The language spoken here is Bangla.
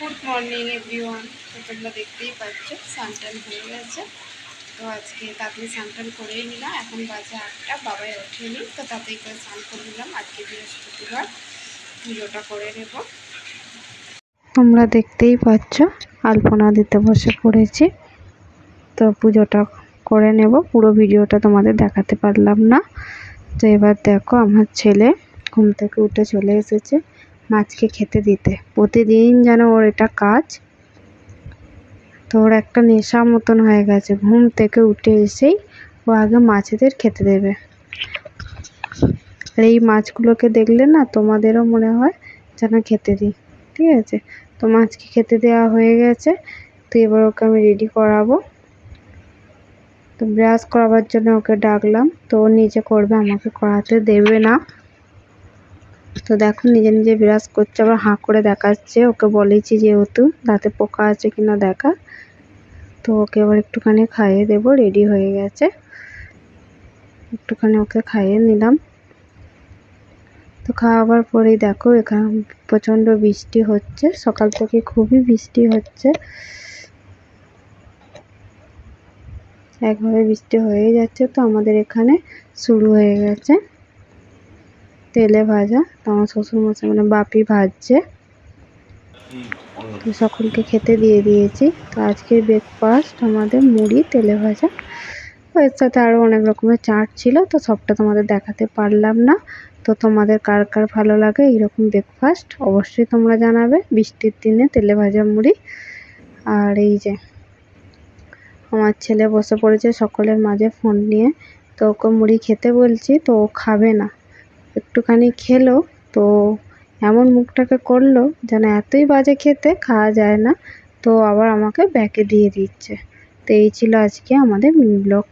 Good morning everyone. তো তোমরা দেখতেই পাচ্ছ স্নান হয়ে গেছে। তো আজকে তাড়াতাড়ি স্নান করেই নিলাম। এখন বাজে 8টা, বাবাই ওঠেনি, তো তাতেই করে স্নান করে নিলাম। আজকে বৃহস্পতিবার, পুজোটা করে নেব। তোমরা দেখতেই পাচ্ছ আলপনা দিতে বসে পড়েছি। তো পুজোটা করে নেব। পুরো ভিডিওটা তোমাদের দেখাতে পারলাম না। তো এবার দেখো, আমার ছেলে ঘুম থেকে উঠে চলে এসেছে মাছকে খেতে দিতে। প্রতিদিন যেন ওর এটা কাজ। তো ওর একটা নেশা মতন হয়ে গেছে, ঘুম থেকে উঠে এসেই ও আগে মাছেদের খেতে দেবে। আর এই মাছগুলোকে দেখলে না তোমাদেরও মনে হয় যেন খেতে দিই। ঠিক আছে, তো মাছকে খেতে দেওয়া হয়ে গেছে। তো এবার ওকে আমি রেডি করাবো। তো ব্রাশ করাবার জন্য ওকে ডাকলাম, তো ও নিজে করবে, আমাকে করাতে দেবে না। তো দেখো নিজে নিজে ব্রাশ করছে, আবার হাঁ করে দেখাচ্ছে। ওকে বলেছি যেহেতু দাঁতে পোকা আছে কিনা দেখা। তো ওকে এবার একটুখানি খাইয়ে দেবো। রেডি হয়ে গেছে, একটুখানি ওকে খাইয়ে নিলাম। তো খাওয়াবার পরেই দেখো এখানে প্রচণ্ড বৃষ্টি হচ্ছে, সকাল থেকে খুবই বৃষ্টি হচ্ছে। একভাবে বৃষ্টি হয়ে যাচ্ছে। তো আমাদের এখানে শুরু হয়ে গেছে তেলে ভাজা। তো আমার শ্বশুরমশাই মানে বাপি ভাজছে। তো সকলকে খেতে দিয়ে দিয়েছি। তো আজকের ব্রেকফাস্ট আমাদের মুড়ি তেলে ভাজা। এর সাথে আরও অনেক রকমের চাট ছিল, তো সবটা তোমাদের দেখাতে পারলাম না। তো তোমাদের কার কার ভালো লাগে এইরকম ব্রেকফাস্ট অবশ্যই তোমরা জানাবে। বৃষ্টির দিনে তেলে ভাজা মুড়ি। আর এই যে আমার ছেলে বসে পড়েছে সকলের মাঝে ফোন নিয়ে। তো ওকে মুড়ি খেতে বলছি, তো ও খাবে না। একটুখানি খেলো, তো এমন মুখটাকে করলো যেন এতই বাজে খেতে, খাওয়া যায় না। তো আবার আমাকে ব্যাকে দিয়ে দিচ্ছে। তো এই ছিল আজকে আমাদের মিনি ব্লগ।